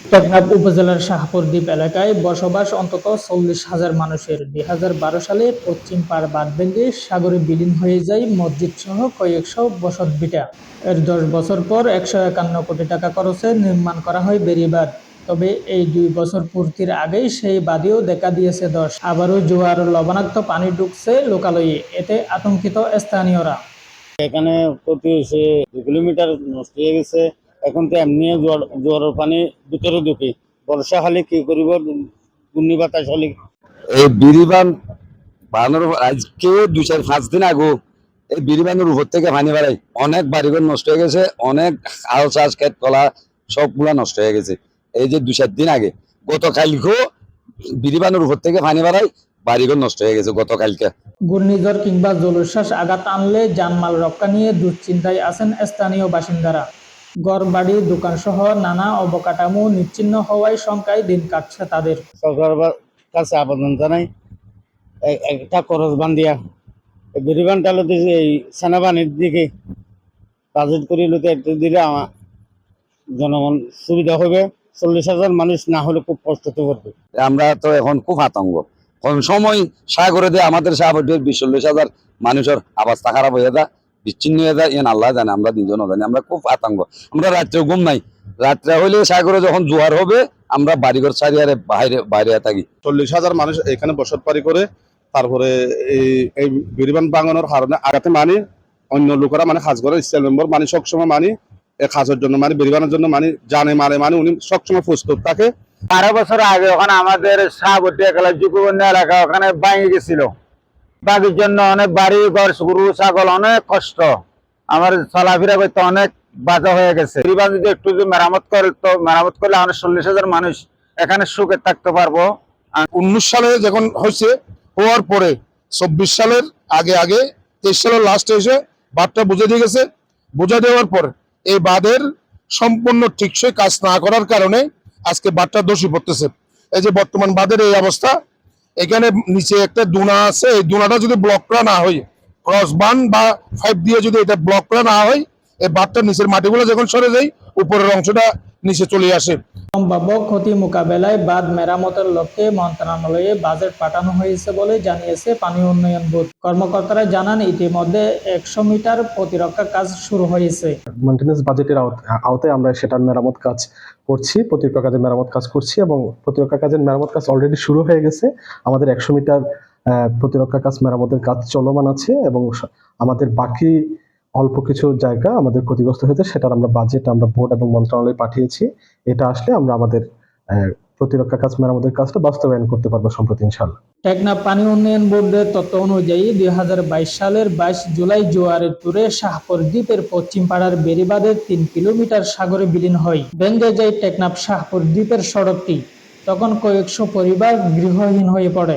টেকনাফ উপজেলার শাহপুর দ্বীপ এলাকায় বসবাস অন্তত 40,000 মানুষের। 2012 সালে পশ্চিম পাড় বাঁধ ভেঙে সাগরে বিলীন হয়ে যায় মসজিদ সহ কয়েকশো বসতভিটা। এর 10 বছর পর 151 কোটি টাকা খরচে নির্মাণ করা হয় বেড়িবাঁধ। তবে এই 2 বছর পূর্তির আগেই সেই বাঁধেও দেখা দিয়েছে ধস। আবারও জোয়ার লবণাক্ত পানি ঢুকছে লোকালয়ে, এতে আতঙ্কিত স্থানীয়রা। এখানে প্রতি 2 কিলোমিটার নষ্ট হয়ে গেছে। এখন তো এমনি জোয়ারের পানি ভিতরে ঢুকে, বর্ষা হলে কি করিব, ঘূর্ণি বাতাস হলে। এই বিরিবান বানানোর আজকে 2-4-5 দিন আগে এই বিরিবানের উপর থেকে পানি বাড়াই অনেক বাড়িঘর নষ্ট হয়ে গেছে, অনেক আল চাষ ক্ষেত কলা সবগুলা নষ্ট হয়ে গেছে। এই যে 2-4 দিন আগে গতকালকেও বিরিবানের উপর থেকে পানি বাড়াই বাড়িঘর নষ্ট হয়ে গেছে গতকালকে। ঘূর্ণিঝড় কিংবা জলোচ্ছ্বাস আঘাত আনলে জানমাল রক্ষা নিয়ে দুশ্চিন্তায় আছেন স্থানীয় বাসিন্দারা। ঘরবাড়ি, দোকানসহ নানা অবকাঠামো নিচ্ছিন্ন হওয়ায় শঙ্কায় দিন কাটছে তাদের। সরকারের কাছে আবেদন জানাই, একটা খরচ বান্ধিয়া বিরিবানটা এই সেনাবাহিনীর দিকে বাজেট করে লোকে একটু দিলে আমার জনগণ সুবিধা হবে। 40,000 মানুষ না হলে খুব কষ্টতে পড়বে। আমরা তো এখন খুব আতঙ্ক, কোন সময় সাগরে দিয়ে আমাদের সাগরের 20-40,000 মানুষের অবস্থা খারাপ হয়ে যায়, বিচ্ছিন্ন হয়ে যায়, এন আল্লাহ জানে, আমরা দুজনও জানি। আমরা খুব আতঙ্ক, আমরা রাত্রে ঘুম নাই। রাত্রে হইলে সাগরে যখন জোয়ার হবে আমরা বাড়িঘর ছাড়িয়ে বাইরে বাইরে থাকি। 40,000 মানুষ এখানে বসতবাড়ি করে। তারপরে এই বিরিবান ভাঙানোর কারণে আগাতে মানি অন্য লোকেরা মানে খাস করে স্টাইল মেম্বার মানে সবসময় মানি খাসের জন্য মানে বিরিবানের জন্য মানে জানে মারে মানে উনি সবসময় প্রস্তুত থাকে। 12 বছর আগে ওখানে আমাদের শাহবতী যুগবন্ধ এলাকা ওখানে ভেঙে গেছিল। বাকির জন্য অনেক বাড়ি ঘর, গরু ছাগল অনেক কষ্ট, আমার চলাফেরা করতে অনেক বাধা হয়ে গেছে। যদি একটু মেরামত করে, তো মেরামত করলে আমাদের 40,000 মানুষ এখানে সুখে থাকতে পারবো। 19 সালে যখন হয়েছে, হওয়ার পরে 24 সালের আগে 23 সালের লাস্টে এসে বাঁধটা বুঝে দিয়ে গেছে। বুঝে দেওয়ার পর এই বাঁধের সম্পূর্ণ টিকসই কাজ না করার কারণে আজকে বাঁধটা দোষী পড়তেছে। এই যে বর্তমান বাঁধের এই অবস্থা, এখানে নিচে একটা দুনা আছে, এই দুনাটা যদি ব্লক করা না হয়, ক্রস বান বা 5 দিয়ে যদি এটা ব্লক করা না হয়, এই বাঁধটার নিচের মাটিগুলো যখন সরে যায় উপরের অংশটা নিচে চলে আসে। সম্ভাব্য ক্ষতি মোকাবেলায় বাঁধ মেরামতের লক্ষ্যে মন্ত্রণালয়ে বাজেট পাঠানো হয়েছে বলে জানিয়েছে পানি উন্নয়ন বোর্ড। কর্মকর্তারা জানান, ইতিমধ্যে 100 মিটার প্রতিরক্ষা কাজ শুরু হয়েছে। মেইনটেনেন্স বাজেটের আওতায় আমরা সেটার মেরামত কাজ করছি, প্রতিরক্ষা কাজের মেরামত কাজ করছি এবং প্রতিরক্ষা কাজের মেরামত কাজ অলরেডি শুরু হয়ে গেছে। আমাদের 100 মিটার প্রতিরক্ষা কাজ মেরামতের কাজ চলমান আছে এবং আমাদের বাকি অল্প কিছু জায়গা আমাদের ক্ষতিগ্রস্ত হয়েছে, সেটার আমরা বাজেট আমরা বোর্ড এবং মন্ত্রণালয়ে পাঠিয়েছি। এটা আসলে আমরা আমাদের প্রতিরক্ষা কাজ মেরামতের কাজটা বাস্তবায়ন করতে পারবো সম্প্রতি ইনশাআল্লাহ। টেকনাফ পানি উন্নয়ন বোর্ডের তথ্য অনুযায়ী 2022 সালের 22 জুলাই জোয়ারের তুরে শাহপুর দ্বীপের পশ্চিম পাড়ার বেড়িবাঁধের 3 কিলোমিটার সাগরে বিলীন হয়। ভেঙে যায় টেকনাফ শাহপুর দ্বীপের সড়কটি। তখন কয়েকশো পরিবার গৃহহীন হয়ে পড়ে।